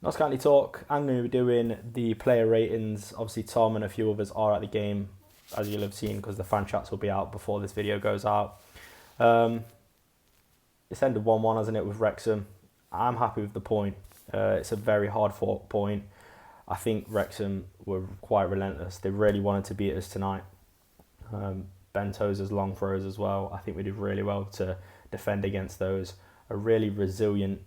Not Scanty Talk. I'm going to be doing the player ratings. Obviously, Tom and a few others are at the game, as you'll have seen, because the fan chats will be out before this video goes out. It's ended 1-1, hasn't it, with Wrexham. I'm happy with the point. It's a very hard-fought point. I think Wrexham were quite relentless. They really wanted to beat us tonight. Ben Tozer's long throws as well. I think we did really well to defend against those. A really resilient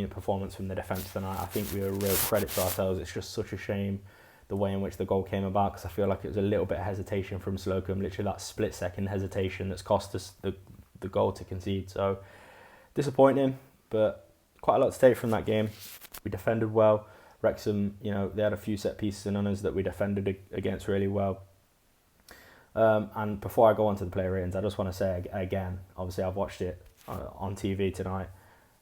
performance from the defence tonight. I think we were a real credit to ourselves. It's just such a shame the way in which the goal came about, because I feel like it was a little bit of hesitation from Slocum, literally that split-second hesitation that's cost us the goal to concede. So disappointing, but quite a lot to take from that game. We defended well. Wrexham, they had a few set pieces and others that we defended against really well. And before I go on to the player ratings, I just want to say again, obviously I've watched it on TV tonight.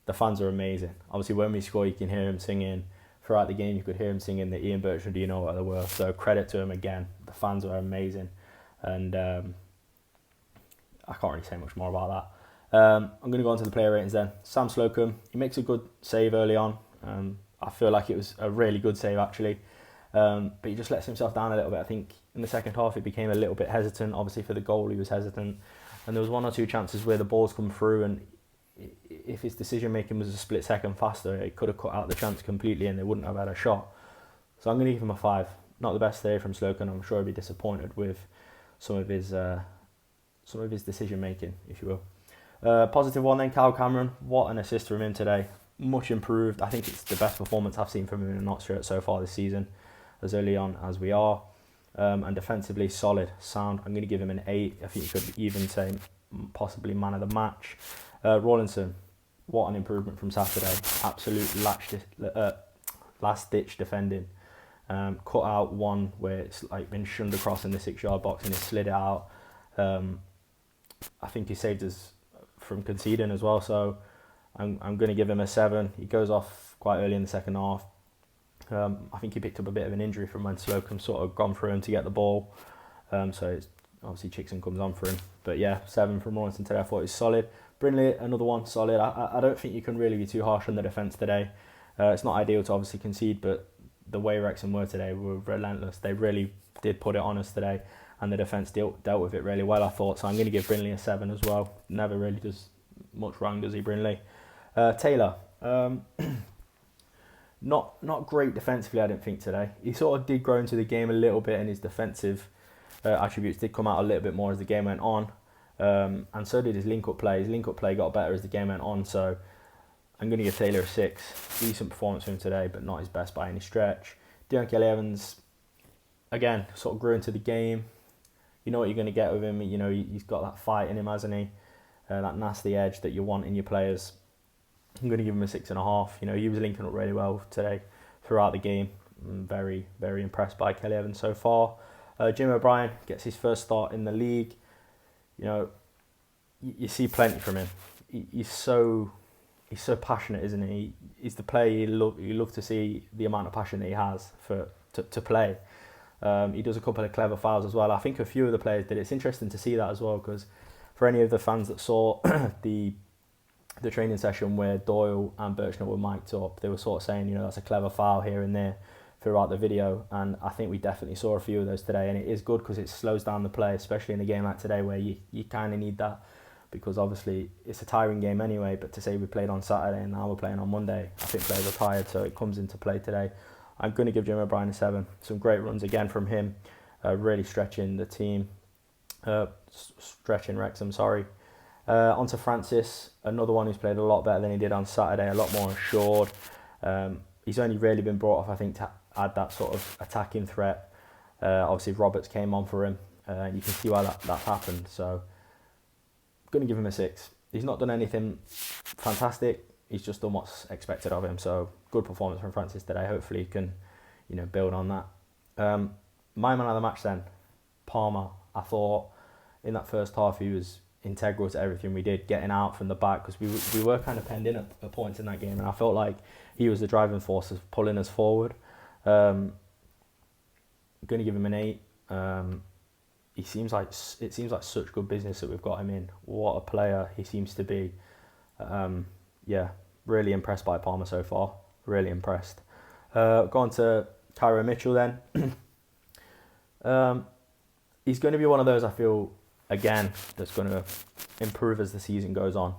The fans are amazing. Obviously when we score, you can hear him singing. Throughout the game, you could hear him singing the Ian Bertrand, Do You Know What They Were? So credit to him again. The fans are amazing. And I can't really say much more about that. I'm going to go on to the player ratings then. Sam Slocum, he makes a good save early on. I feel like it was a really good save actually. But he just lets himself down a little bit. I think in the second half it became a little bit hesitant. Obviously for the goal he was hesitant. And there was one or two chances where the balls come through, and if his decision making was a split second faster, it could have cut out the chance completely and they wouldn't have had a shot. So I'm going to give him a 5. Not the best save from Slocum. I'm sure he'll be disappointed with some of his decision making, if you will. Positive one then, Kyle Cameron. What an assist from him today. Much improved. I think it's the best performance I've seen from him in a Notts shirt so far this season, as early on as we are. And defensively solid, sound. I'm going to give him an 8. I think you could even say possibly man of the match. Rawlinson, what an improvement from Saturday. Absolute last ditch defending. Cut out one where it's like been shunned across in the 6-yard box and he slid it out. I think he saved us from conceding as well, so I'm going to give him a 7. He goes off quite early in the second half. I think he picked up a bit of an injury from when Slocum sort of gone for him to get the ball. So it's, obviously Chickson comes on for him. But yeah, 7 from Rawlinson today. I thought it was solid. Brindley, another one, solid. I don't think you can really be too harsh on the defence today. It's not ideal to obviously concede, but the way Wrexham were today were relentless. They really did put it on us today, and the defence dealt with it really well, I thought. So I'm going to give Brindley a 7 as well. Never really does much wrong, does he, Brindley? Taylor, not great defensively, I didn't think, today. He sort of did grow into the game a little bit, and his defensive attributes did come out a little bit more as the game went on. And so did his link-up play. His link-up play got better as the game went on, so I'm going to give Taylor a 6. Decent performance from him today, but not his best by any stretch. Dion Kelly-Evans, again, sort of grew into the game. You know what you're going to get with him. He's got that fight in him, hasn't he? That nasty edge that you want in your players. I'm going to give him a 6.5. He was linking up really well today throughout the game. I'm very, very impressed by Kelly-Evans so far. Jim O'Brien gets his first start in the league. You see plenty from him. He's so passionate, isn't he? He's the player you love to see the amount of passion that he has to play. He does a couple of clever fouls as well. I think a few of the players did. It's interesting to see that as well, because for any of the fans that saw the training session where Doyle and Birchnell were mic'd up, they were sort of saying, that's a clever foul here and there throughout the video, and I think we definitely saw a few of those today, and it is good because it slows down the play, especially in a game like today where you kind of need that, because obviously it's a tiring game anyway. But to say we played on Saturday and now we're playing on Monday, I think players are tired, so it comes into play today. I'm going to give Jim O'Brien a 7. Some great runs again from him, really stretching the team, stretching Wrexham, sorry. On to Francis, another one who's played a lot better than he did on Saturday, a lot more assured. He's only really been brought off, I think, to add that sort of attacking threat. Obviously Roberts came on for him, and you can see why that's happened. So I'm going to give him a 6. He's not done anything fantastic. He's just done what's expected of him. So good performance from Francis today. Hopefully he can, build on that. My man of the match then, Palmer. I thought in that first half he was integral to everything we did, getting out from the back, because we were kind of penned in at points in that game, and I felt like he was the driving force of pulling us forward. I'm going to give him an 8. It seems like such good business that we've got him in. What a player he seems to be. Really impressed by Palmer so far. Really impressed. Go on to Tyro Mitchell then. He's going to be one of those, I feel, again, that's going to improve as the season goes on.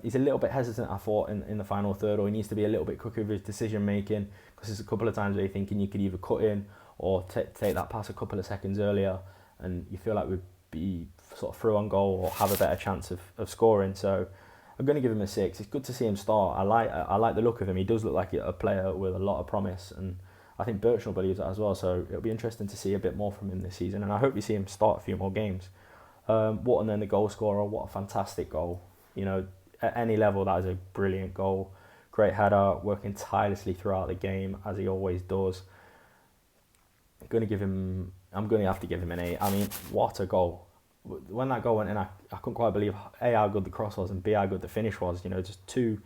He's a little bit hesitant, I thought, in the final third, or he needs to be a little bit quicker with his decision making, because there's a couple of times where you're thinking you could either cut in or take that pass a couple of seconds earlier, and you feel like we'd be sort of through on goal or have a better chance of scoring. So I'm going to give him a 6. It's good to see him start. I like the look of him. He does look like a player with a lot of promise, and I think Birchall believes that as well. So it'll be interesting to see a bit more from him this season, and I hope we see him start a few more games. And then the goal scorer, what a fantastic goal. You know, at any level, that is a brilliant goal. Great header, working tirelessly throughout the game, as he always does. I'm going to have to give him an 8. I mean, what a goal. When that goal went in, I couldn't quite believe A, how good the cross was, and B, how good the finish was. You know, just two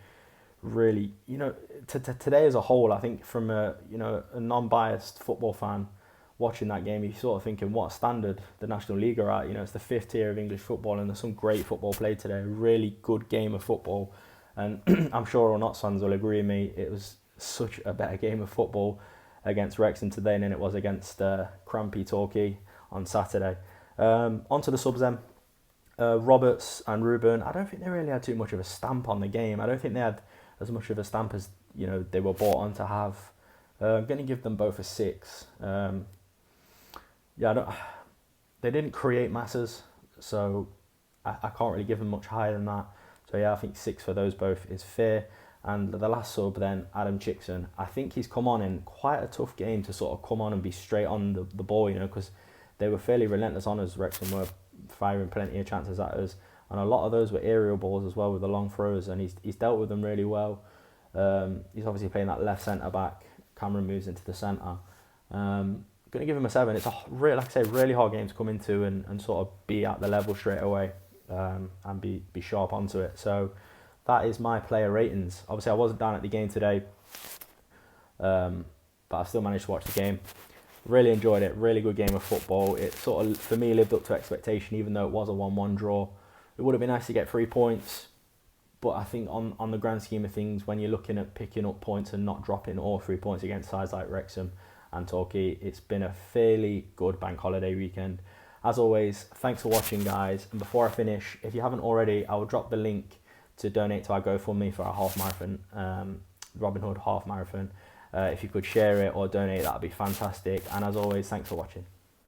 really, you know, today as a whole, I think from a non-biased football fan watching that game, you're sort of thinking what a standard the National League are at. You know, it's the 5th tier of English football, and there's some great football played today. A really good game of football, and I'm sure all Notts fans will agree with me. It was such a better game of football against Wrexham today than it was against Crampy Torquay on Saturday. Onto the subs then. Roberts and Ruben, I don't think they really had too much of a stamp on the game. I don't think they had as much of a stamp as, you know, they were brought on to have. I'm going to give them both a 6. They didn't create masses, so I can't really give them much higher than that. So yeah, I think 6 for those both is fair. And the last sub then, Adam Chickson. I think he's come on in quite a tough game to sort of come on and be straight on the ball, you know, because they were fairly relentless on us. Wrexham were firing plenty of chances at us, and a lot of those were aerial balls as well with the long throws, and he's dealt with them really well. He's obviously playing that left centre back. Cameron moves into the centre. Going to give him a 7. It's a really hard game to come into and sort of be at the level straight away, and be sharp onto it. So that is my player ratings. Obviously, I wasn't down at the game today, but I still managed to watch the game. Really enjoyed it. Really good game of football. It sort of, for me, lived up to expectation, even though it was a 1-1 draw. It would have been nice to get 3 points, but I think on the grand scheme of things, when you're looking at picking up points and not dropping all 3 points against sides like Wrexham and Torquay, it's been a fairly good bank holiday weekend. As always, thanks for watching, guys. And before I finish, if you haven't already, I will drop the link to donate to our GoFundMe for our half marathon, Robin Hood half marathon. If you could share it or donate, that would be fantastic. And as always, thanks for watching.